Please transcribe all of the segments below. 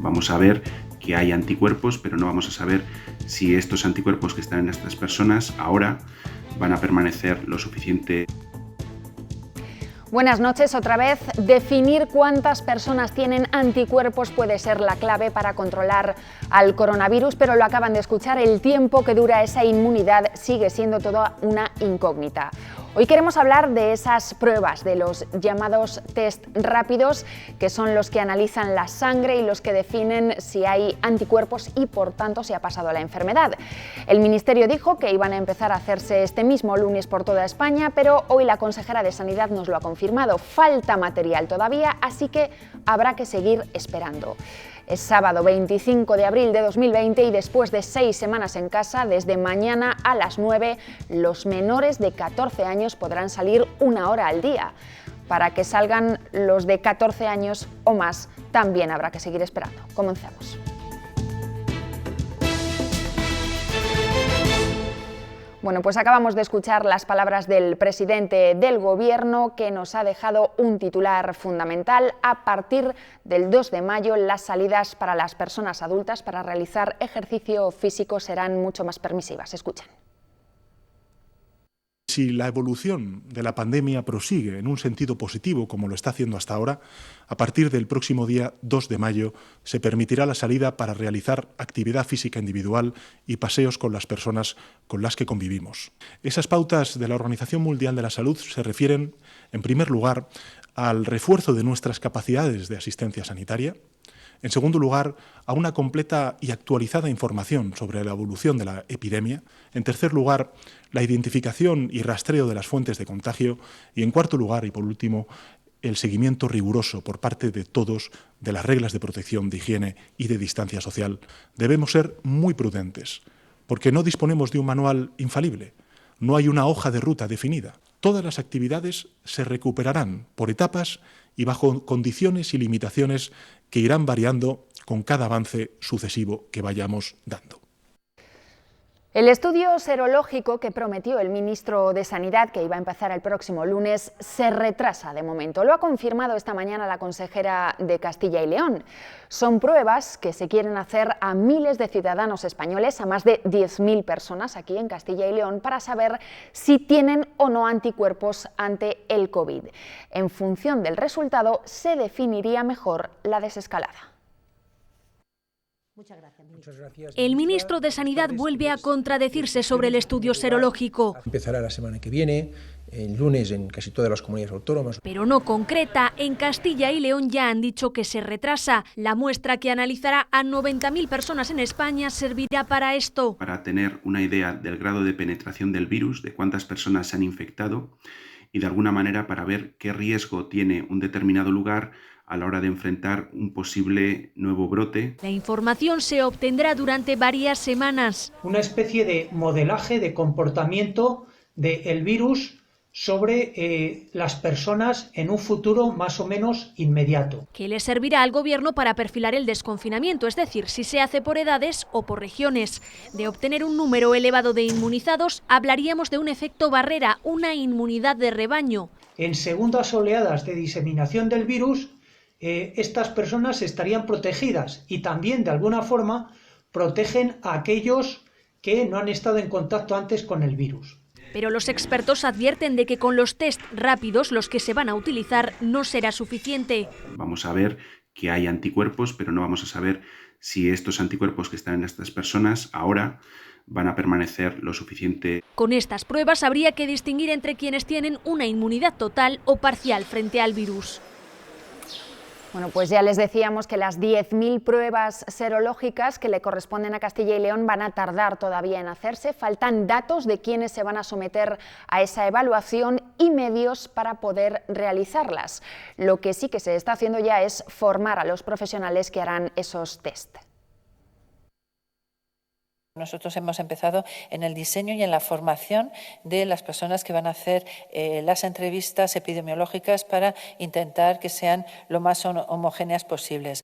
Vamos a ver que hay anticuerpos, pero no vamos a saber si estos anticuerpos que están en estas personas ahora van a permanecer lo suficiente. Buenas noches otra vez. Definir cuántas personas tienen anticuerpos puede ser la clave para controlar al coronavirus, pero lo acaban de escuchar, el tiempo que dura esa inmunidad sigue siendo toda una incógnita. Hoy queremos hablar de esas pruebas, de los llamados test rápidos, que son los que analizan la sangre y los que definen si hay anticuerpos y, por tanto, si ha pasado la enfermedad. El Ministerio dijo que iban a empezar a hacerse este mismo lunes por toda España, pero hoy la consejera de Sanidad nos lo ha confirmado. Falta material todavía, así que habrá que seguir esperando. Es sábado 25 de abril de 2020 y después de 6 semanas en casa, desde mañana a las 9, los menores de 14 años podrán salir 1 hora al día. Para que salgan los de 14 años o más, también habrá que seguir esperando. Comencemos. Bueno, pues acabamos de escuchar las palabras del presidente del Gobierno, que nos ha dejado un titular fundamental. A partir del 2 de mayo, las salidas para las personas adultas para realizar ejercicio físico serán mucho más permisivas. Escuchen. Si la evolución de la pandemia prosigue en un sentido positivo, como lo está haciendo hasta ahora, a partir del próximo día 2 de mayo se permitirá la salida para realizar actividad física individual y paseos con las personas con las que convivimos. Esas pautas de la Organización Mundial de la Salud se refieren, en primer lugar, al refuerzo de nuestras capacidades de asistencia sanitaria. En segundo lugar, a una completa y actualizada información sobre la evolución de la epidemia. En tercer lugar, la identificación y rastreo de las fuentes de contagio. Y en cuarto lugar, y por último, el seguimiento riguroso por parte de todos de las reglas de protección, de higiene y de distancia social. Debemos ser muy prudentes, porque no disponemos de un manual infalible. No hay una hoja de ruta definida. Todas las actividades se recuperarán por etapas y bajo condiciones y limitaciones que irán variando con cada avance sucesivo que vayamos dando. El estudio serológico que prometió el ministro de Sanidad, que iba a empezar el próximo lunes, se retrasa de momento. Lo ha confirmado esta mañana la consejera de Castilla y León. Son pruebas que se quieren hacer a miles de ciudadanos españoles, a más de 10.000 personas aquí en Castilla y León, para saber si tienen o no anticuerpos ante el COVID. En función del resultado, se definiría mejor la desescalada. Muchas gracias. El ministro de Sanidad vuelve a contradecirse sobre el estudio serológico. Empezará la semana que viene, el lunes en casi todas las comunidades autónomas. Pero no concreta. En Castilla y León ya han dicho que se retrasa. La muestra, que analizará a 90.000 personas en España, servirá para esto. Para tener una idea del grado de penetración del virus, de cuántas personas se han infectado y de alguna manera para ver qué riesgo tiene un determinado lugar a la hora de enfrentar un posible nuevo brote. La información se obtendrá durante varias semanas. Una especie de modelaje de comportamiento del virus sobre las personas en un futuro más o menos inmediato. Que le servirá al Gobierno para perfilar el desconfinamiento, es decir, si se hace por edades o por regiones. De obtener un número elevado de inmunizados, hablaríamos de un efecto barrera, una inmunidad de rebaño. En segundas oleadas de diseminación del virus, estas personas estarían protegidas y también, de alguna forma, protegen a aquellos que no han estado en contacto antes con el virus. Pero los expertos advierten de que con los test rápidos, los que se van a utilizar, no será suficiente. Vamos a ver que hay anticuerpos, pero no vamos a saber si estos anticuerpos que están en estas personas ahora van a permanecer lo suficiente. Con estas pruebas habría que distinguir entre quienes tienen una inmunidad total o parcial frente al virus. Bueno, pues ya les decíamos que las 10.000 pruebas serológicas que le corresponden a Castilla y León van a tardar todavía en hacerse. Faltan datos de quiénes se van a someter a esa evaluación y medios para poder realizarlas. Lo que sí que se está haciendo ya es formar a los profesionales que harán esos test. Nosotros hemos empezado en el diseño y en la formación de las personas que van a hacer las entrevistas epidemiológicas para intentar que sean lo más homogéneas posibles.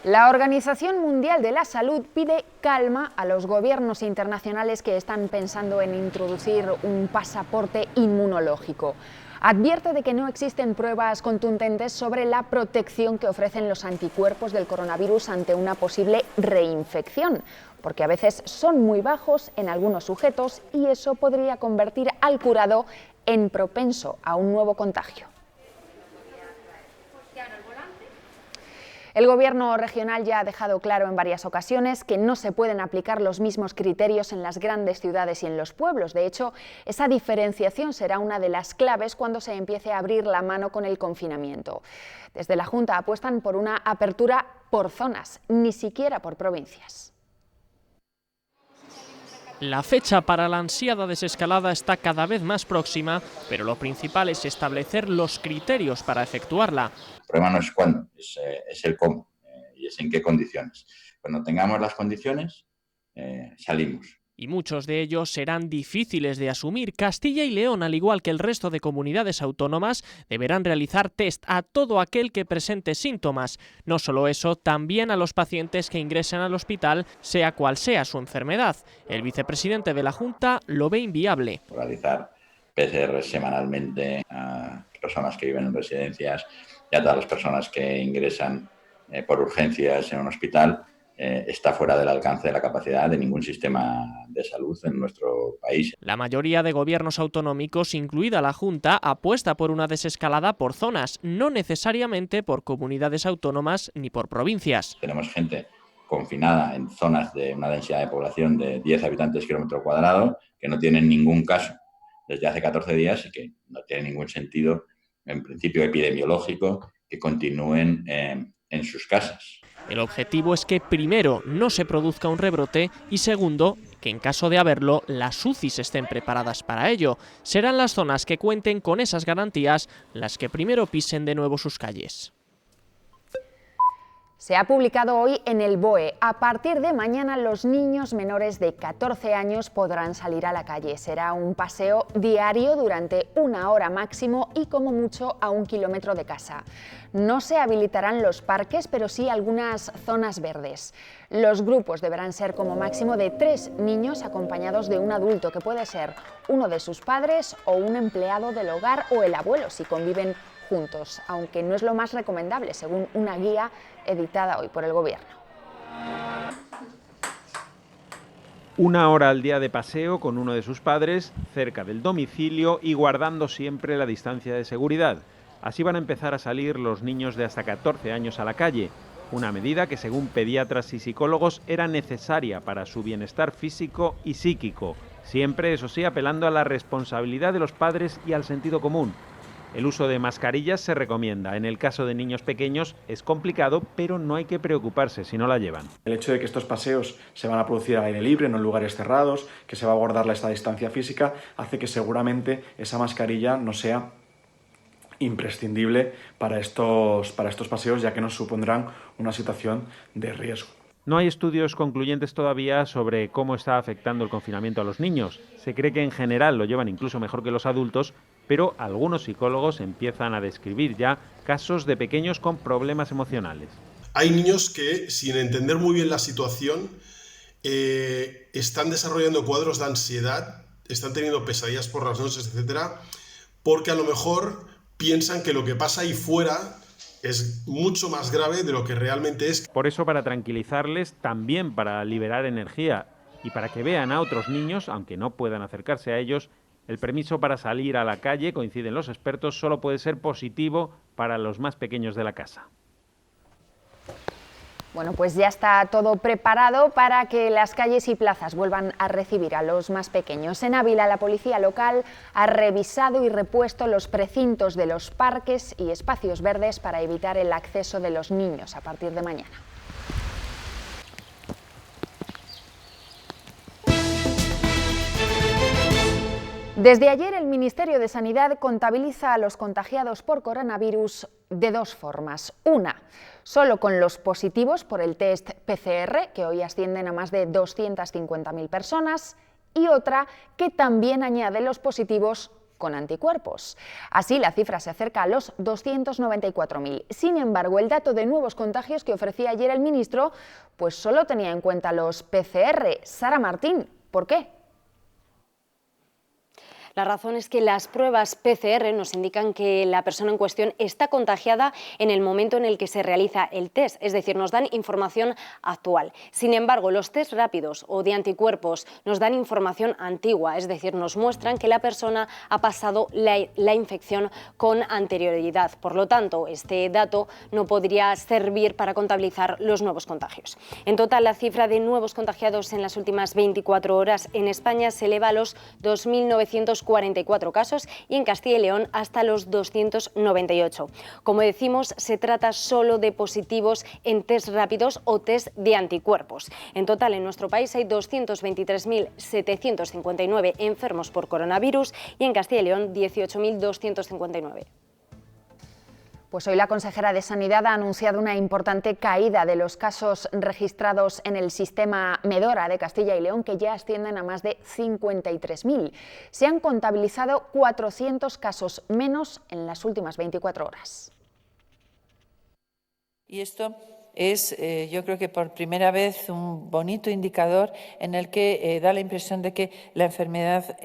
La Organización Mundial de la Salud pide calma a los gobiernos internacionales que están pensando en introducir un pasaporte inmunológico. Advierte de que no existen pruebas contundentes sobre la protección que ofrecen los anticuerpos del coronavirus ante una posible reinfección, porque a veces son muy bajos en algunos sujetos y eso podría convertir al curado en propenso a un nuevo contagio. El Gobierno regional ya ha dejado claro en varias ocasiones que no se pueden aplicar los mismos criterios en las grandes ciudades y en los pueblos. De hecho, esa diferenciación será una de las claves cuando se empiece a abrir la mano con el confinamiento. Desde la Junta apuestan por una apertura por zonas, ni siquiera por provincias. La fecha para la ansiada desescalada está cada vez más próxima, pero lo principal es establecer los criterios para efectuarla. El problema no es cuándo, es el cómo y es en qué condiciones. Cuando tengamos las condiciones, salimos. Y muchos de ellos serán difíciles de asumir. Castilla y León, al igual que el resto de comunidades autónomas, deberán realizar test a todo aquel que presente síntomas. No solo eso, también a los pacientes que ingresen al hospital, sea cual sea su enfermedad. El vicepresidente de la Junta lo ve inviable. Realizar PCR semanalmente a personas que viven en residencias y a todas las personas que ingresan por urgencias en un hospital. Está fuera del alcance de la capacidad de ningún sistema de salud en nuestro país. La mayoría de gobiernos autonómicos, incluida la Junta, apuesta por una desescalada por zonas, no necesariamente por comunidades autónomas ni por provincias. Tenemos gente confinada en zonas de una densidad de población de 10 habitantes kilómetro cuadrado que no tienen ningún caso desde hace 14 días y que no tiene ningún sentido, en principio epidemiológico, que continúen en sus casas. El objetivo es que, primero, no se produzca un rebrote y, segundo, que en caso de haberlo, las UCIs estén preparadas para ello. Serán las zonas que cuenten con esas garantías las que primero pisen de nuevo sus calles. Se ha publicado hoy en el BOE. A partir de mañana los niños menores de 14 años podrán salir a la calle. Será un paseo diario durante 1 hora máximo y como mucho a 1 kilómetro de casa. No se habilitarán los parques, pero sí algunas zonas verdes. Los grupos deberán ser como máximo de 3 niños acompañados de un adulto, que puede ser uno de sus padres o un empleado del hogar o el abuelo si conviven juntos, aunque no es lo más recomendable, según una guía editada hoy por el Gobierno. 1 hora al día de paseo con uno de sus padres, cerca del domicilio y guardando siempre la distancia de seguridad. Así van a empezar a salir los niños de hasta 14 años a la calle, una medida que, según pediatras y psicólogos, era necesaria para su bienestar físico y psíquico, siempre, eso sí, apelando a la responsabilidad de los padres y al sentido común. El uso de mascarillas se recomienda. En el caso de niños pequeños es complicado, pero no hay que preocuparse si no la llevan. El hecho de que estos paseos se van a producir al aire libre, no en lugares cerrados, que se va a guardar esta distancia física, hace que seguramente esa mascarilla no sea imprescindible para estos paseos, ya que nos supondrán una situación de riesgo. No hay estudios concluyentes todavía sobre cómo está afectando el confinamiento a los niños. Se cree que en general lo llevan incluso mejor que los adultos, pero algunos psicólogos empiezan a describir ya casos de pequeños con problemas emocionales. Hay niños que, sin entender muy bien la situación, están desarrollando cuadros de ansiedad, están teniendo pesadillas por las noches, etcétera, porque a lo mejor piensan que lo que pasa ahí fuera es mucho más grave de lo que realmente es. Por eso, para tranquilizarles, también para liberar energía y para que vean a otros niños, aunque no puedan acercarse a ellos, el permiso para salir a la calle, coinciden los expertos, solo puede ser positivo para los más pequeños de la casa. Bueno, pues ya está todo preparado para que las calles y plazas vuelvan a recibir a los más pequeños. En Ávila, la policía local ha revisado y repuesto los precintos de los parques y espacios verdes para evitar el acceso de los niños a partir de mañana. Desde ayer, el Ministerio de Sanidad contabiliza a los contagiados por coronavirus de 2 formas. Una, solo con los positivos por el test PCR, que hoy ascienden a más de 250.000 personas, y otra, que también añade los positivos con anticuerpos. Así, la cifra se acerca a los 294.000. Sin embargo, el dato de nuevos contagios que ofrecía ayer el ministro, pues solo tenía en cuenta los PCR. Sara Martín, ¿por qué? La razón es que las pruebas PCR nos indican que la persona en cuestión está contagiada en el momento en el que se realiza el test, es decir, nos dan información actual. Sin embargo, los test rápidos o de anticuerpos nos dan información antigua, es decir, nos muestran que la persona ha pasado la infección con anterioridad. Por lo tanto, este dato no podría servir para contabilizar los nuevos contagios. En total, la cifra de nuevos contagiados en las últimas 24 horas en España se eleva a los 2.944 casos y en Castilla y León hasta los 298. Como decimos, se trata solo de positivos en test rápidos o test de anticuerpos. En total, en nuestro país hay 223.759 enfermos por coronavirus y en Castilla y León 18.259. Pues hoy la consejera de Sanidad ha anunciado una importante caída de los casos registrados en el sistema Medora de Castilla y León, que ya ascienden a más de 53.000. Se han contabilizado 400 casos menos en las últimas 24 horas. Y esto es, yo creo que por primera vez, un bonito indicador en el que da la impresión de que la enfermedad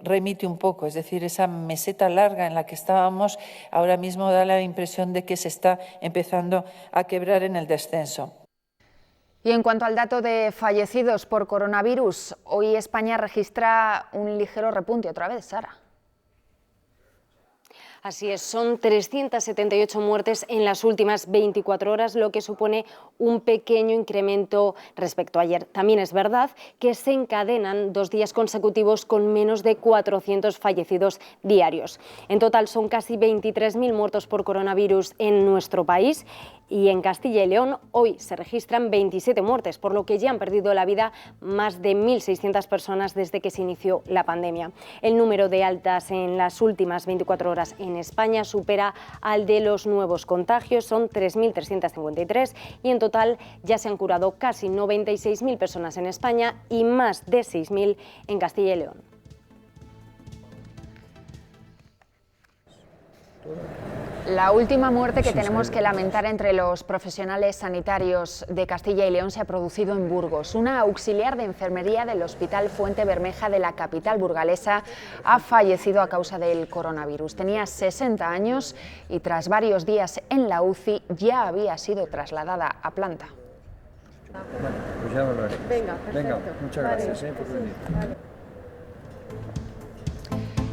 remite un poco, es decir, esa meseta larga en la que estábamos ahora mismo da la impresión de que se está empezando a quebrar en el descenso. Y en cuanto al dato de fallecidos por coronavirus, hoy España registra un ligero repunte otra vez, Sara. Así es, son 378 muertes en las últimas 24 horas, lo que supone un pequeño incremento respecto a ayer. También es verdad que se encadenan 2 días consecutivos con menos de 400 fallecidos diarios. En total son casi 23.000 muertos por coronavirus en nuestro país y en Castilla y León hoy se registran 27 muertes, por lo que ya han perdido la vida más de 1.600 personas desde que se inició la pandemia. El número de altas en las últimas 24 horas en España supera al de los nuevos contagios, son 3.353 y en total ya se han curado casi 96.000 personas en España y más de 6.000 en Castilla y León. La última muerte que tenemos que lamentar entre los profesionales sanitarios de Castilla y León se ha producido en Burgos. Una auxiliar de enfermería del Hospital Fuente Bermeja de la capital burgalesa ha fallecido a causa del coronavirus. Tenía 60 años y tras varios días en la UCI ya había sido trasladada a planta. Bueno, pues ya lo haré. Venga, muchas gracias por venir.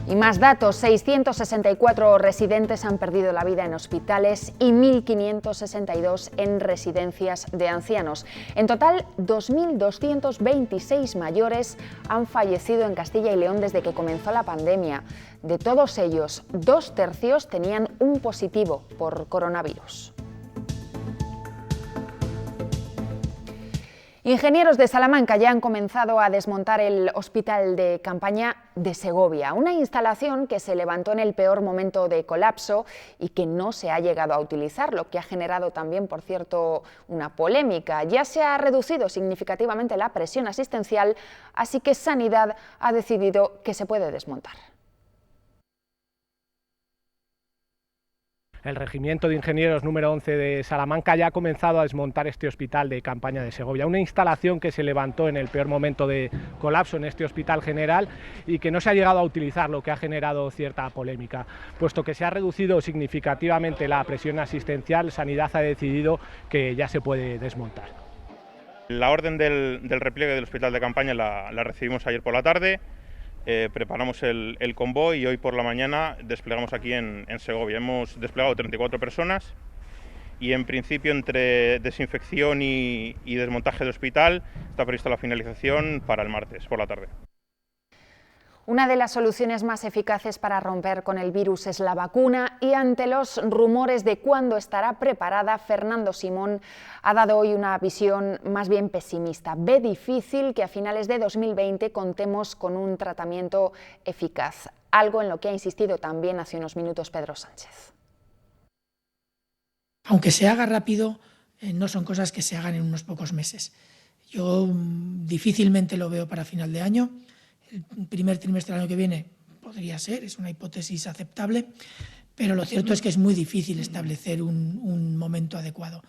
Y más datos, 664 residentes han perdido la vida en hospitales y 1.562 en residencias de ancianos. En total, 2.226 mayores han fallecido en Castilla y León desde que comenzó la pandemia. De todos ellos, 2/3 tenían un positivo por coronavirus. Ingenieros de Salamanca ya han comenzado a desmontar el hospital de campaña de Segovia, una instalación que se levantó en el peor momento de colapso y que no se ha llegado a utilizar, lo que ha generado también, por cierto, una polémica. Ya se ha reducido significativamente la presión asistencial, así que Sanidad ha decidido que se puede desmontar. El Regimiento de Ingenieros número 11 de Salamanca ya ha comenzado a desmontar este hospital de campaña de Segovia, una instalación que se levantó en el peor momento de colapso en este hospital general y que no se ha llegado a utilizar, lo que ha generado cierta polémica. Puesto que se ha reducido significativamente la presión asistencial, Sanidad ha decidido que ya se puede desmontar. La orden del repliegue del hospital de campaña la recibimos ayer por la tarde. Preparamos el convoy y hoy por la mañana desplegamos aquí en Segovia. Hemos desplegado 34 personas y en principio entre desinfección y desmontaje del hospital está prevista la finalización para el martes por la tarde. Una de las soluciones más eficaces para romper con el virus es la vacuna y ante los rumores de cuándo estará preparada, Fernando Simón ha dado hoy una visión más bien pesimista. Ve difícil que a finales de 2020 contemos con un tratamiento eficaz, algo en lo que ha insistido también hace unos minutos Pedro Sánchez. Aunque se haga rápido, no son cosas que se hagan en unos pocos meses. Yo difícilmente lo veo para final de año. El primer trimestre del año que viene podría ser, es una hipótesis aceptable, pero lo cierto es que es muy difícil establecer un momento adecuado.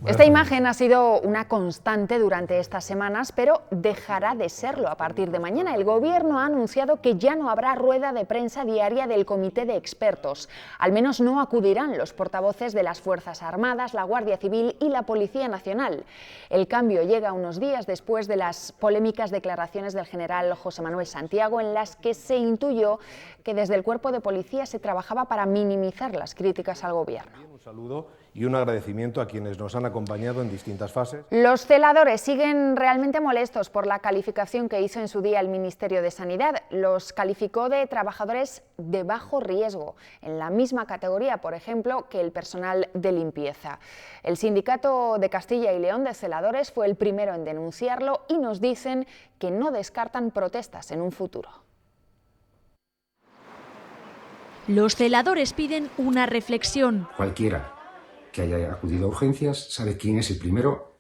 Esta imagen ha sido una constante durante estas semanas, pero dejará de serlo a partir de mañana. El Gobierno ha anunciado que ya no habrá rueda de prensa diaria del Comité de Expertos. Al menos no acudirán los portavoces de las Fuerzas Armadas, la Guardia Civil y la Policía Nacional. El cambio llega unos días después de las polémicas declaraciones del general José Manuel Santiago, en las que se intuyó que desde el cuerpo de policía se trabajaba para minimizar las críticas al Gobierno. Un saludo y un agradecimiento a quienes nos han acompañado en distintas fases. Los celadores siguen realmente molestos por la calificación que hizo en su día el Ministerio de Sanidad. Los calificó de trabajadores de bajo riesgo, en la misma categoría, por ejemplo, que el personal de limpieza. El Sindicato de Castilla y León de Celadores fue el primero en denunciarlo y nos dicen que no descartan protestas en un futuro. Los celadores piden una reflexión. Cualquiera que haya acudido a urgencias sabe quién es el primero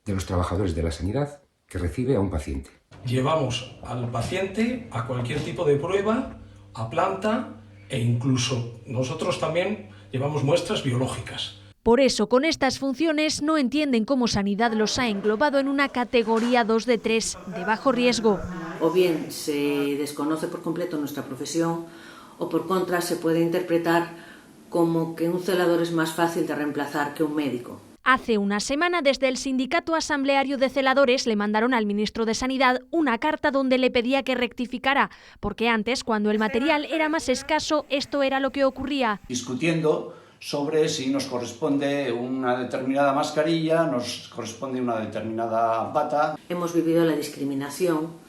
de los trabajadores de la sanidad que recibe a un paciente. Llevamos al paciente a cualquier tipo de prueba, a planta e incluso nosotros también llevamos muestras biológicas. Por eso, con estas funciones no entienden cómo Sanidad los ha englobado en una categoría 2 de 3 de bajo riesgo. O bien se desconoce por completo nuestra profesión, o por contra se puede interpretar como que un celador es más fácil de reemplazar que un médico. Hace una semana, desde el Sindicato Asambleario de Celadores le mandaron al ministro de Sanidad una carta donde le pedía que rectificara, porque antes, cuando el material era más escaso, esto era lo que ocurría. Discutiendo sobre si nos corresponde una determinada mascarilla, nos corresponde una determinada bata. Hemos vivido la discriminación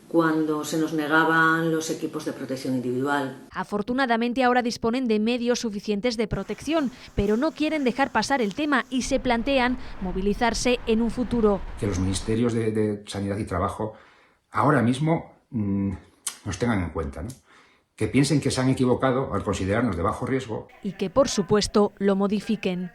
cuando se nos negaban los equipos de protección individual. Afortunadamente ahora disponen de medios suficientes de protección, pero no quieren dejar pasar el tema y se plantean movilizarse en un futuro. Que los ministerios de Sanidad y Trabajo ahora mismo nos tengan en cuenta, ¿no? Que piensen que se han equivocado al considerarnos de bajo riesgo. Y que, por supuesto, lo modifiquen.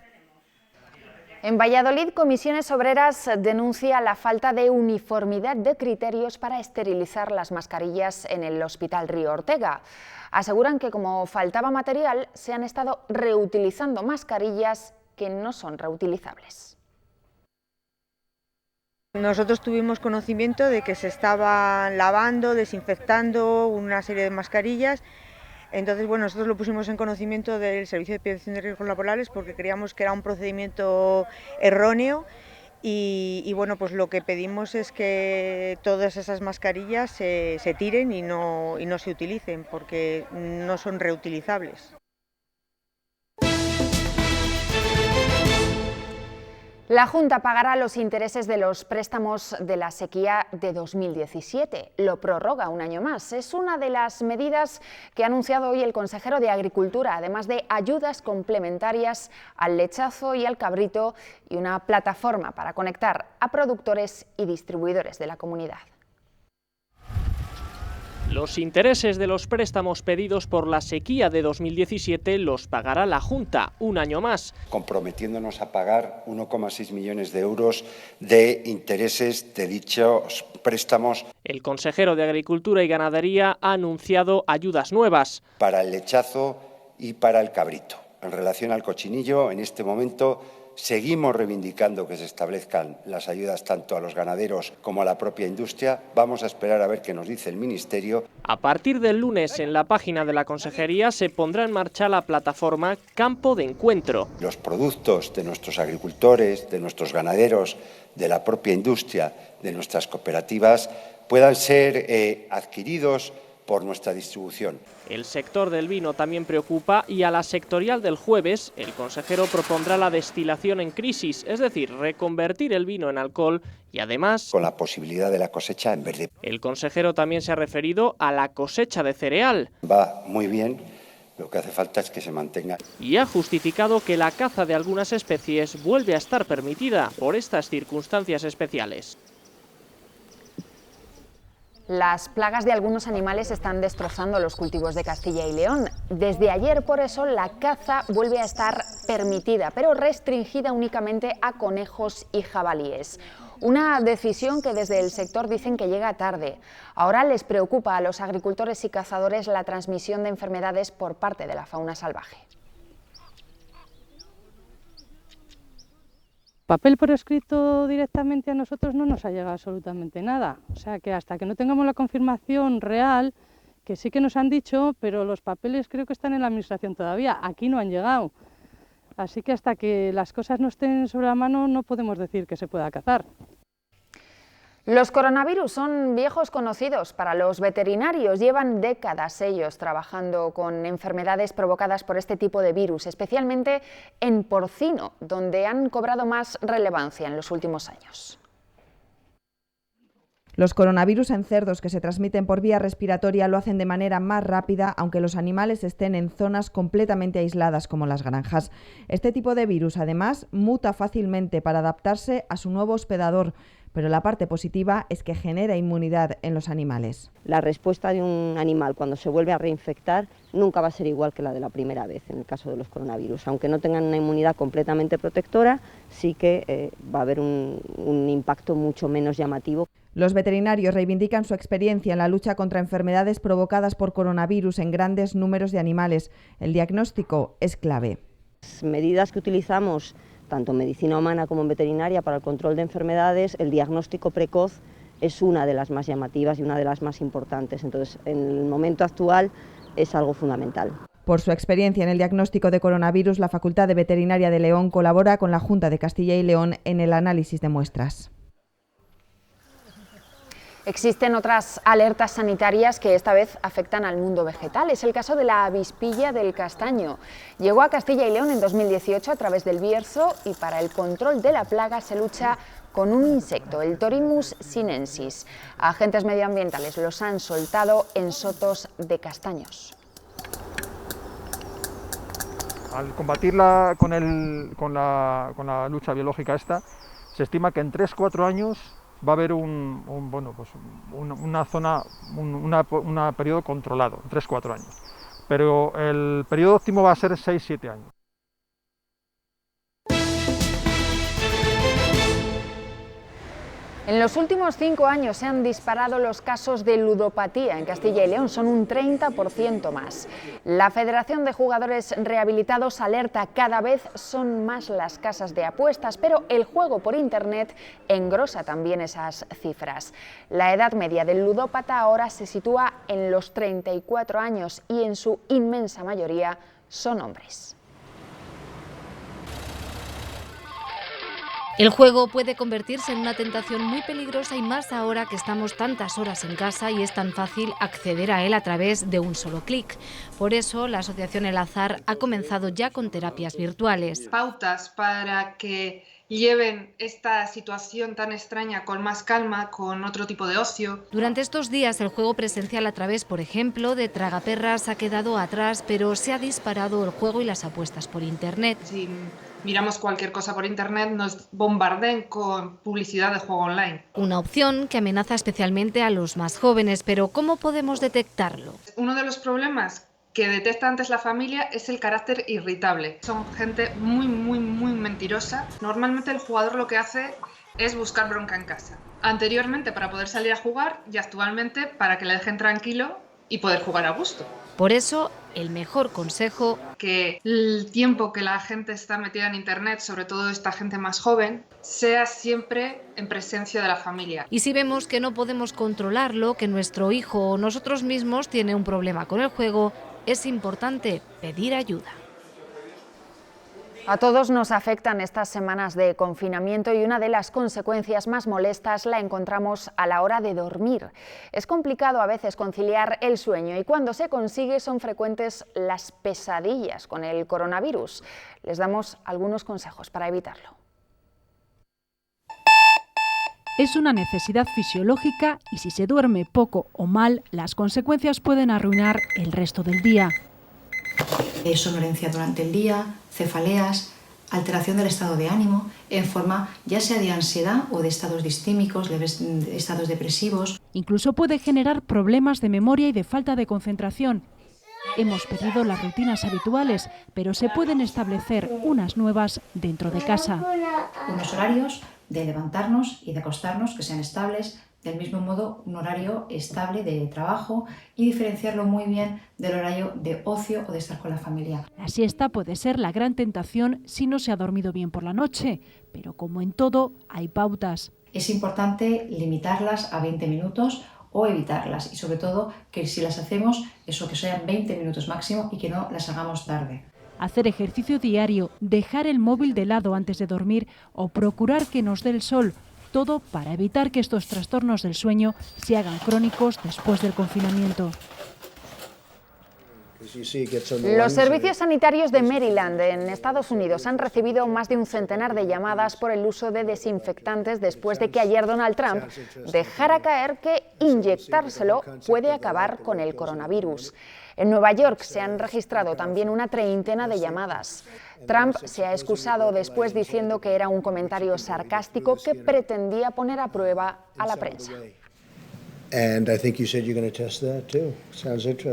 En Valladolid, Comisiones Obreras denuncia la falta de uniformidad de criterios para esterilizar las mascarillas en el Hospital Río Ortega. Aseguran que como faltaba material, se han estado reutilizando mascarillas que no son reutilizables. Nosotros tuvimos conocimiento de que se estaban lavando, desinfectando una serie de mascarillas. Entonces, bueno, nosotros lo pusimos en conocimiento del Servicio de Prevención de Riesgos Laborales porque creíamos que era un procedimiento erróneo y bueno, pues lo que pedimos es que todas esas mascarillas se tiren y no se utilicen porque no son reutilizables. La Junta pagará los intereses de los préstamos de la sequía de 2017. Lo prorroga un año más. Es una de las medidas que ha anunciado hoy el consejero de Agricultura, además de ayudas complementarias al lechazo y al cabrito y una plataforma para conectar a productores y distribuidores de la comunidad. Los intereses de los préstamos pedidos por la sequía de 2017 los pagará la Junta un año más. Comprometiéndonos a pagar 1,6 millones de euros de intereses de dichos préstamos. El consejero de Agricultura y Ganadería ha anunciado ayudas nuevas. Para el lechazo y para el cabrito. En relación al cochinillo, en este momento seguimos reivindicando que se establezcan las ayudas tanto a los ganaderos como a la propia industria. Vamos a esperar a ver qué nos dice el Ministerio. A partir del lunes, en la página de la Consejería se pondrá en marcha la plataforma Campo de Encuentro. Los productos de nuestros agricultores, de nuestros ganaderos, de la propia industria, de nuestras cooperativas, puedan ser adquiridos por nuestra distribución. El sector del vino también preocupa y a la sectorial del jueves el consejero propondrá la destilación en crisis, es decir, reconvertir el vino en alcohol y además con la posibilidad de la cosecha en verde. El consejero también se ha referido a la cosecha de cereal. Va muy bien, lo que hace falta es que se mantenga. Y ha justificado que la caza de algunas especies vuelve a estar permitida por estas circunstancias especiales. Las plagas de algunos animales están destrozando los cultivos de Castilla y León. Desde ayer, por eso, la caza vuelve a estar permitida, pero restringida únicamente a conejos y jabalíes. Una decisión que desde el sector dicen que llega tarde. Ahora les preocupa a los agricultores y cazadores la transmisión de enfermedades por parte de la fauna salvaje. Papel por escrito directamente a nosotros no nos ha llegado absolutamente nada. O sea que hasta que no tengamos la confirmación real, que sí que nos han dicho, pero los papeles creo que están en la administración todavía, aquí no han llegado. Así que hasta que las cosas no estén sobre la mano no podemos decir que se pueda cazar. Los coronavirus son viejos conocidos para los veterinarios. Llevan décadas ellos trabajando con enfermedades provocadas por este tipo de virus, especialmente en porcino, donde han cobrado más relevancia en los últimos años. Los coronavirus en cerdos que se transmiten por vía respiratoria lo hacen de manera más rápida, aunque los animales estén en zonas completamente aisladas como las granjas. Este tipo de virus, además, muta fácilmente para adaptarse a su nuevo hospedador, pero la parte positiva es que genera inmunidad en los animales. La respuesta de un animal cuando se vuelve a reinfectar nunca va a ser igual que la de la primera vez en el caso de los coronavirus. Aunque no tengan una inmunidad completamente protectora, sí que va a haber un impacto mucho menos llamativo. Los veterinarios reivindican su experiencia en la lucha contra enfermedades provocadas por coronavirus en grandes números de animales. El diagnóstico es clave. Las medidas que utilizamos tanto en medicina humana como en veterinaria para el control de enfermedades, el diagnóstico precoz es una de las más llamativas y una de las más importantes. Entonces, en el momento actual es algo fundamental. Por su experiencia en el diagnóstico de coronavirus, la Facultad de Veterinaria de León colabora con la Junta de Castilla y León en el análisis de muestras. Existen otras alertas sanitarias que esta vez afectan al mundo vegetal. Es el caso de la avispilla del castaño. Llegó a Castilla y León en 2018 a través del Bierzo y para el control de la plaga se lucha con un insecto, el Thorimus sinensis. Agentes medioambientales los han soltado en sotos de castaños. Al combatirla con la lucha biológica esta, se estima que en 3-4 años va a haber un periodo controlado, 3-4 años. Pero el periodo óptimo va a ser 6-7 años. En los últimos 5 años se han disparado los casos de ludopatía en Castilla y León, son un 30% más. La Federación de Jugadores Rehabilitados alerta, cada vez son más las casas de apuestas, pero el juego por internet engrosa también esas cifras. La edad media del ludópata ahora se sitúa en los 34 años y en su inmensa mayoría son hombres. El juego puede convertirse en una tentación muy peligrosa y más ahora que estamos tantas horas en casa y es tan fácil acceder a él a través de un solo clic. Por eso, la Asociación El Azar ha comenzado ya con terapias virtuales. Pautas para que lleven esta situación tan extraña con más calma, con otro tipo de ocio. Durante estos días el juego presencial a través, por ejemplo, de tragaperras ha quedado atrás, pero se ha disparado el juego y las apuestas por internet. Si miramos cualquier cosa por internet, nos bombardean con publicidad de juego online. Una opción que amenaza especialmente a los más jóvenes, pero ¿cómo podemos detectarlo? Uno de los problemas que detecta antes la familia es el carácter irritable. Son gente muy mentirosa. Normalmente el jugador lo que hace es buscar bronca en casa. Anteriormente para poder salir a jugar y actualmente para que le dejen tranquilo y poder jugar a gusto. Por eso, el mejor consejo: que el tiempo que la gente está metida en internet, sobre todo esta gente más joven, sea siempre en presencia de la familia. Y si vemos que no podemos controlarlo, que nuestro hijo o nosotros mismos tiene un problema con el juego, es importante pedir ayuda. A todos nos afectan estas semanas de confinamiento y una de las consecuencias más molestas la encontramos a la hora de dormir. Es complicado a veces conciliar el sueño y cuando se consigue son frecuentes las pesadillas con el coronavirus. Les damos algunos consejos para evitarlo. Es una necesidad fisiológica y si se duerme poco o mal, las consecuencias pueden arruinar el resto del día. Somnolencia durante el día, cefaleas, alteración del estado de ánimo en forma ya sea de ansiedad o de estados distímicos, leves estados depresivos. Incluso puede generar problemas de memoria y de falta de concentración. Hemos pedido las rutinas habituales, pero se pueden establecer unas nuevas dentro de casa. Unos horarios de levantarnos y de acostarnos, que sean estables, del mismo modo un horario estable de trabajo y diferenciarlo muy bien del horario de ocio o de estar con la familia. La siesta puede ser la gran tentación si no se ha dormido bien por la noche, pero como en todo hay pautas. Es importante limitarlas a 20 minutos o evitarlas y sobre todo que si las hacemos, eso que sean 20 minutos máximo y que no las hagamos tarde. Hacer ejercicio diario, dejar el móvil de lado antes de dormir o procurar que nos dé el sol, todo para evitar que estos trastornos del sueño se hagan crónicos después del confinamiento. Los servicios sanitarios de Maryland, en Estados Unidos, han recibido más de un centenar de llamadas por el uso de desinfectantes después de que ayer Donald Trump dejara caer que inyectárselo puede acabar con el coronavirus. En Nueva York se han registrado también una treintena de llamadas. Trump se ha excusado después diciendo que era un comentario sarcástico que pretendía poner a prueba a la prensa.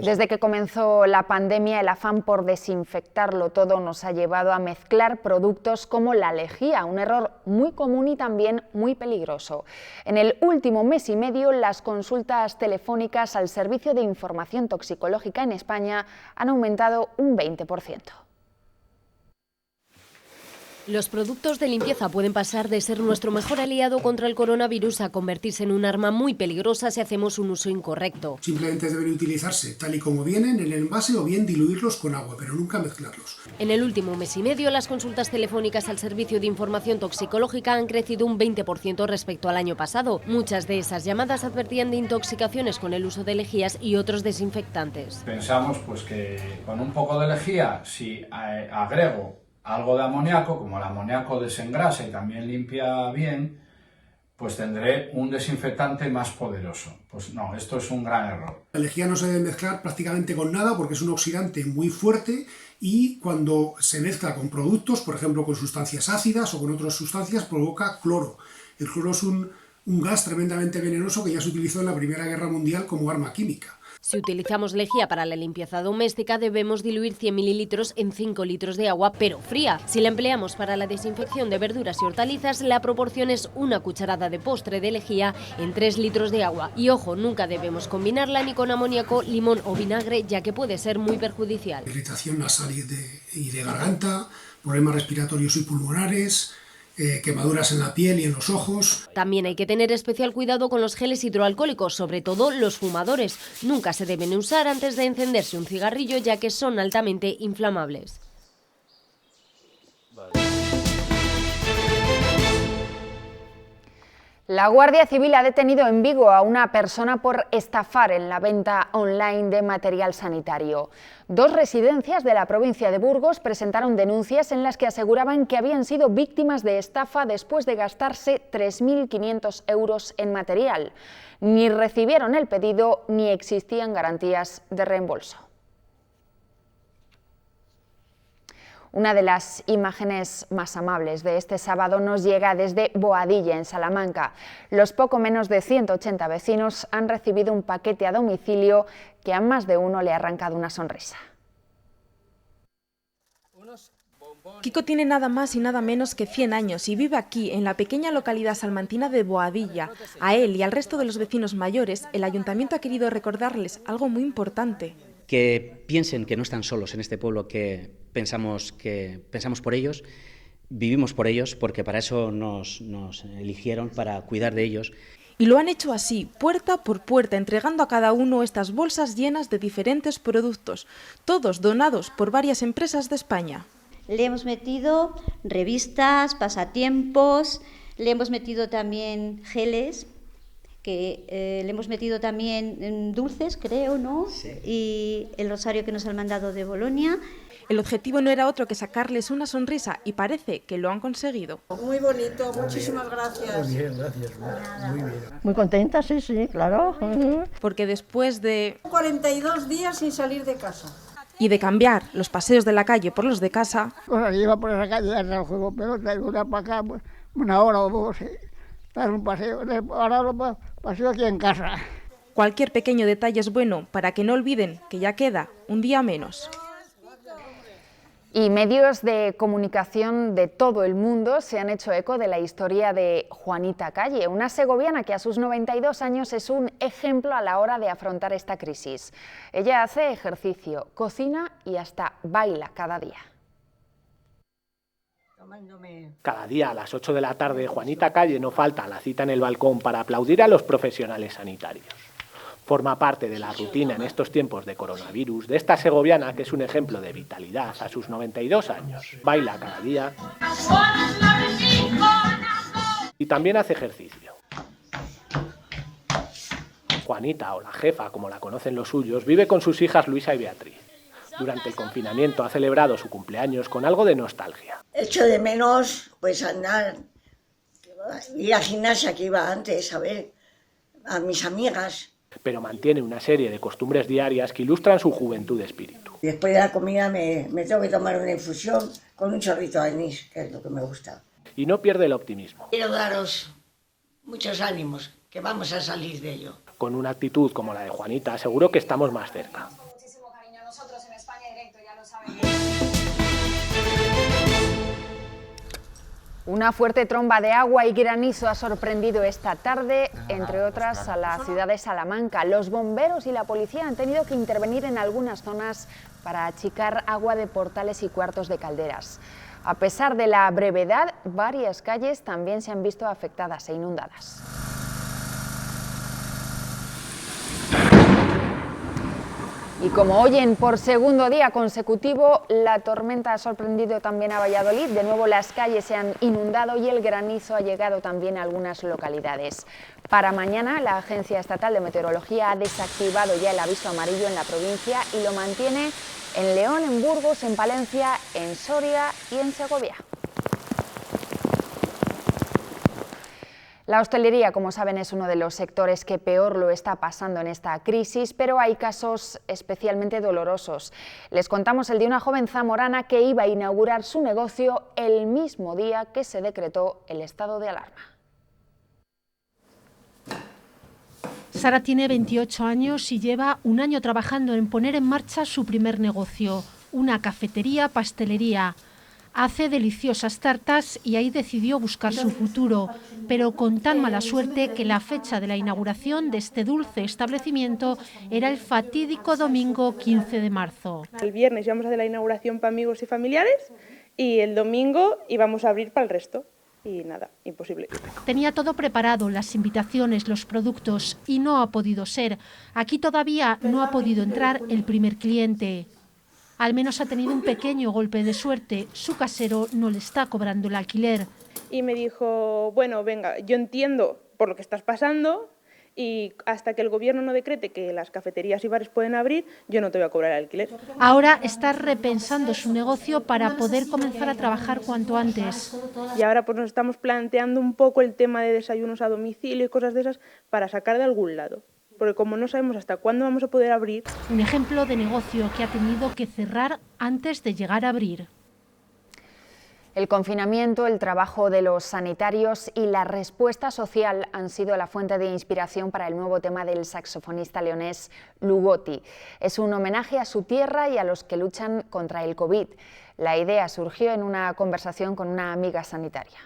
Desde que comenzó la pandemia, el afán por desinfectarlo todo nos ha llevado a mezclar productos como la lejía, un error muy común y también muy peligroso. En el último mes y medio, las consultas telefónicas al Servicio de Información Toxicológica en España han aumentado un 20%. Los productos de limpieza pueden pasar de ser nuestro mejor aliado contra el coronavirus a convertirse en un arma muy peligrosa si hacemos un uso incorrecto. Simplemente deben utilizarse tal y como vienen en el envase o bien diluirlos con agua, pero nunca mezclarlos. En el último mes y medio, las consultas telefónicas al Servicio de Información Toxicológica han crecido un 20% respecto al año pasado. Muchas de esas llamadas advertían de intoxicaciones con el uso de lejías y otros desinfectantes. Pensamos pues que con un poco de lejía, si agrego algo de amoníaco, como el amoníaco desengrasa y también limpia bien, pues tendré un desinfectante más poderoso. Pues no, esto es un gran error. La lejía no se debe mezclar prácticamente con nada porque es un oxidante muy fuerte y cuando se mezcla con productos, por ejemplo con sustancias ácidas o con otras sustancias, provoca cloro. El cloro es un gas tremendamente venenoso que ya se utilizó en la Primera Guerra Mundial como arma química. Si utilizamos lejía para la limpieza doméstica, debemos diluir 100 mililitros en 5 litros de agua, pero fría. Si la empleamos para la desinfección de verduras y hortalizas, la proporción es una cucharada de postre de lejía en 3 litros de agua. Y ojo, nunca debemos combinarla ni con amoníaco, limón o vinagre, ya que puede ser muy perjudicial. Irritación nasal y de garganta, problemas respiratorios y pulmonares, quemaduras en la piel y en los ojos. También hay que tener especial cuidado con los geles hidroalcohólicos, sobre todo los fumadores. Nunca se deben usar antes de encenderse un cigarrillo, ya que son altamente inflamables. La Guardia Civil ha detenido en Vigo a una persona por estafar en la venta online de material sanitario. 2 residencias de la provincia de Burgos presentaron denuncias en las que aseguraban que habían sido víctimas de estafa después de gastarse 3.500 euros en material. Ni recibieron el pedido ni existían garantías de reembolso. Una de las imágenes más amables de este sábado nos llega desde Boadilla, en Salamanca. Los poco menos de 180 vecinos han recibido un paquete a domicilio que a más de uno le ha arrancado una sonrisa. Kiko tiene nada más y nada menos que 100 años y vive aquí, en la pequeña localidad salmantina de Boadilla. A él y al resto de los vecinos mayores, el ayuntamiento ha querido recordarles algo muy importante. Que piensen que no están solos en este pueblo, que pensamos por ellos, vivimos por ellos, porque para eso nos eligieron, para cuidar de ellos. Y lo han hecho así, puerta por puerta, entregando a cada uno estas bolsas llenas de diferentes productos, todos donados por varias empresas de España. Le hemos metido revistas, pasatiempos, le hemos metido también geles, que le hemos metido también dulces, creo, ¿no? Sí. Y el rosario que nos han mandado de Bolonia. El objetivo no era otro que sacarles una sonrisa y parece que lo han conseguido. Muy bonito, muchísimas gracias. Muy bien, gracias. Muy bien. Muy contenta, sí, claro. Porque después de 42 días sin salir de casa. Y de cambiar los paseos de la calle por los de casa. Bueno, iba por esa calle al juego pelota y una para acá, pues, una hora o dos, dar un paseo. Ahora lo paseo aquí en casa. Cualquier pequeño detalle es bueno para que no olviden que ya queda un día menos. Y medios de comunicación de todo el mundo se han hecho eco de la historia de Juanita Calle, una segoviana que a sus 92 años es un ejemplo a la hora de afrontar esta crisis. Ella hace ejercicio, cocina y hasta baila cada día. Cada día a las 8 de la tarde, Juanita Calle no falta a la cita en el balcón para aplaudir a los profesionales sanitarios. Forma parte de la rutina en estos tiempos de coronavirus de esta segoviana que es un ejemplo de vitalidad a sus 92 años. Baila cada día y también hace ejercicio. Juanita, o la jefa, como la conocen los suyos, vive con sus hijas Luisa y Beatriz. Durante el confinamiento ha celebrado su cumpleaños con algo de nostalgia. Echo de menos pues andar, ir a gimnasia que iba antes, a ver, a mis amigas. Pero mantiene una serie de costumbres diarias que ilustran su juventud de espíritu. Después de la comida me tengo que tomar una infusión con un chorrito de anís, que es lo que me gusta. Y no pierde el optimismo. Quiero daros muchos ánimos, que vamos a salir de ello. Con una actitud como la de Juanita, seguro que estamos más cerca. Muchísimo cariño. Nosotros en España Directo, ya lo saben. Una fuerte tromba de agua y granizo ha sorprendido esta tarde, entre otras, a la ciudad de Salamanca. Los bomberos y la policía han tenido que intervenir en algunas zonas para achicar agua de portales y cuartos de calderas. A pesar de la brevedad, varias calles también se han visto afectadas e inundadas. Y como oyen, por segundo día consecutivo, la tormenta ha sorprendido también a Valladolid. De nuevo las calles se han inundado y el granizo ha llegado también a algunas localidades. Para mañana, la Agencia Estatal de Meteorología ha desactivado ya el aviso amarillo en la provincia y lo mantiene en León, en Burgos, en Palencia, en Soria y en Segovia. La hostelería, como saben, es uno de los sectores que peor lo está pasando en esta crisis, pero hay casos especialmente dolorosos. Les contamos el de una joven zamorana que iba a inaugurar su negocio el mismo día que se decretó el estado de alarma. Sara tiene 28 años y lleva un año trabajando en poner en marcha su primer negocio, una cafetería-pastelería. Hace deliciosas tartas y ahí decidió buscar su futuro, pero con tan mala suerte que la fecha de la inauguración de este dulce establecimiento era el fatídico domingo 15 de marzo. El viernes íbamos a hacer la inauguración para amigos y familiares y el domingo íbamos a abrir para el resto. Y nada, imposible. Tenía todo preparado, las invitaciones, los productos, y no ha podido ser. Aquí todavía no ha podido entrar el primer cliente. Al menos ha tenido un pequeño golpe de suerte. Su casero no le está cobrando el alquiler. Y me dijo, bueno, venga, yo entiendo por lo que estás pasando y hasta que el gobierno no decrete que las cafeterías y bares pueden abrir, yo no te voy a cobrar el alquiler. Ahora está repensando su negocio para poder comenzar a trabajar cuanto antes. Y ahora pues nos estamos planteando un poco el tema de desayunos a domicilio y cosas de esas para sacar de algún lado. Porque como no sabemos hasta cuándo vamos a poder abrir... Un ejemplo de negocio que ha tenido que cerrar antes de llegar a abrir. El confinamiento, el trabajo de los sanitarios y la respuesta social han sido la fuente de inspiración para el nuevo tema del saxofonista leonés Lugotti. Es un homenaje a su tierra y a los que luchan contra el COVID. La idea surgió en una conversación con una amiga sanitaria.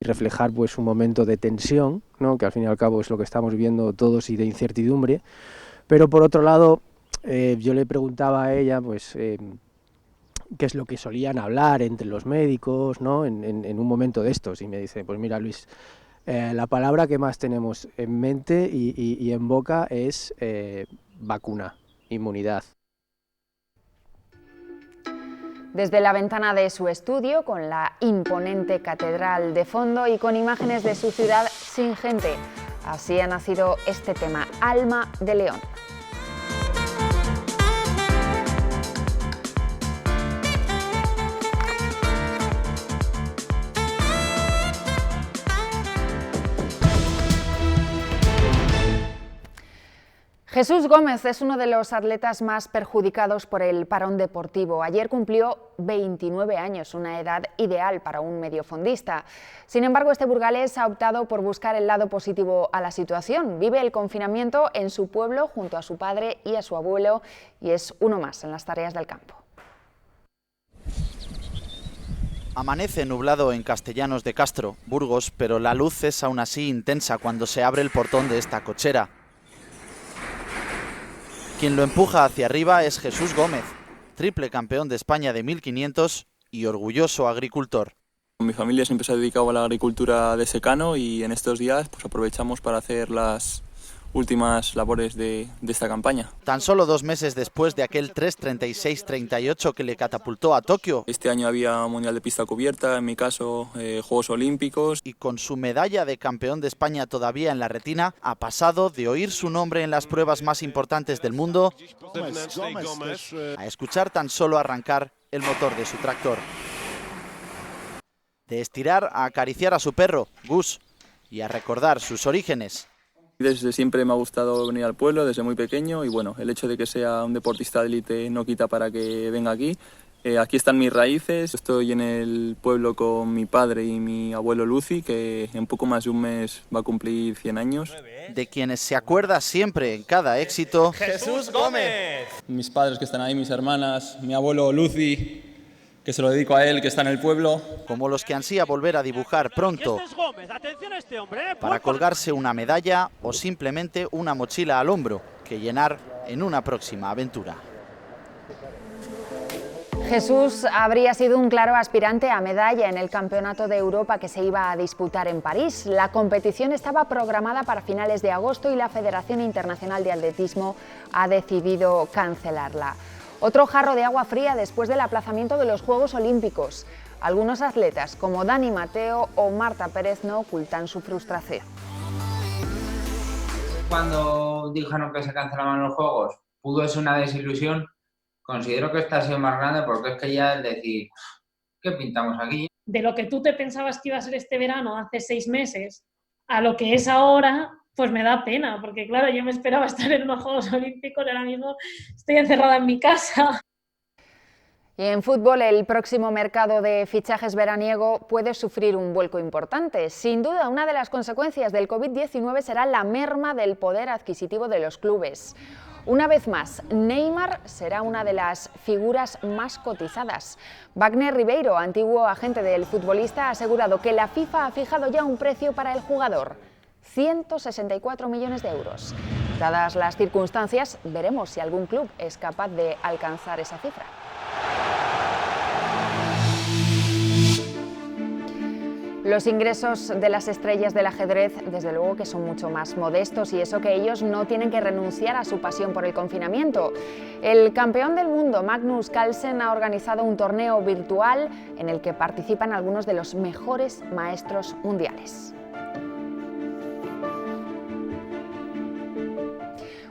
Reflejar pues un momento de tensión, ¿no? Que al fin y al cabo es lo que estamos viviendo todos, y de incertidumbre, pero por otro lado yo le preguntaba a ella pues qué es lo que solían hablar entre los médicos, ¿no? en un momento de estos, y me dice, pues mira Luis, la palabra que más tenemos en mente y en boca es vacuna, inmunidad. Desde la ventana de su estudio, con la imponente catedral de fondo y con imágenes de su ciudad sin gente, así ha nacido este tema, Alma de León. Jesús Gómez es uno de los atletas más perjudicados por el parón deportivo. Ayer cumplió 29 años, una edad ideal para un mediofondista. Sin embargo, este burgalés ha optado por buscar el lado positivo a la situación. Vive el confinamiento en su pueblo junto a su padre y a su abuelo y es uno más en las tareas del campo. Amanece nublado en Castellanos de Castro, Burgos, pero la luz es aún así intensa cuando se abre el portón de esta cochera. Quien lo empuja hacia arriba es Jesús Gómez, triple campeón de España de 1500 y orgulloso agricultor. Mi familia siempre se ha dedicado a la agricultura de secano y en estos días pues aprovechamos para hacer las últimas labores de esta campaña. Tan solo 2 meses después de aquel 3:36:38 que le catapultó a Tokio. Este año había Mundial de Pista Cubierta, en mi caso Juegos Olímpicos. Y con su medalla de campeón de España todavía en la retina, ha pasado de oír su nombre en las pruebas más importantes del mundo a escuchar tan solo arrancar el motor de su tractor. De estirar a acariciar a su perro, Gus, y a recordar sus orígenes. Desde siempre me ha gustado venir al pueblo, desde muy pequeño, y bueno, el hecho de que sea un deportista de élite no quita para que venga aquí. Aquí están mis raíces, estoy en el pueblo con mi padre y mi abuelo Lucy, que en poco más de un mes va a cumplir 100 años. De quienes se acuerda siempre en cada éxito, ¡Jesús Gómez! Mis padres que están ahí, mis hermanas, mi abuelo Lucy, que se lo dedico a él, que está en el pueblo. Como los que ansía volver a dibujar pronto para colgarse una medalla o simplemente una mochila al hombro que llenar en una próxima aventura. Jesús habría sido un claro aspirante a medalla en el Campeonato de Europa que se iba a disputar en París. La competición estaba programada para finales de agosto y la Federación Internacional de Atletismo ha decidido cancelarla. Otro jarro de agua fría después del aplazamiento de los Juegos Olímpicos. Algunos atletas, como Dani Mateo o Marta Pérez, no ocultan su frustración. Cuando dijeron que se cancelaban los Juegos, pudo ser una desilusión. Considero que esta ha sido más grande porque es que ya es decir, ¿qué pintamos aquí? De lo que tú te pensabas que iba a ser este verano hace 6 meses a lo que es ahora, pues me da pena, porque claro, yo me esperaba estar en unos Juegos Olímpicos y ahora mismo estoy encerrada en mi casa. Y en fútbol, el próximo mercado de fichajes veraniego puede sufrir un vuelco importante. Sin duda, una de las consecuencias del COVID-19 será la merma del poder adquisitivo de los clubes. Una vez más, Neymar será una de las figuras más cotizadas. Wagner Ribeiro, antiguo agente del futbolista, ha asegurado que la FIFA ha fijado ya un precio para el jugador: 164 millones de euros. Dadas las circunstancias, veremos si algún club es capaz de alcanzar esa cifra. Los ingresos de las estrellas del ajedrez, desde luego que son mucho más modestos, y eso que ellos no tienen que renunciar a su pasión por el confinamiento. El campeón del mundo, Magnus Carlsen, ha organizado un torneo virtual en el que participan algunos de los mejores maestros mundiales.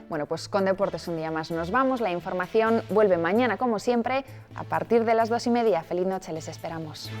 Bueno, pues con deportes un día más nos vamos. La información vuelve mañana, como siempre, a partir de las 2:30. Feliz noche, les esperamos.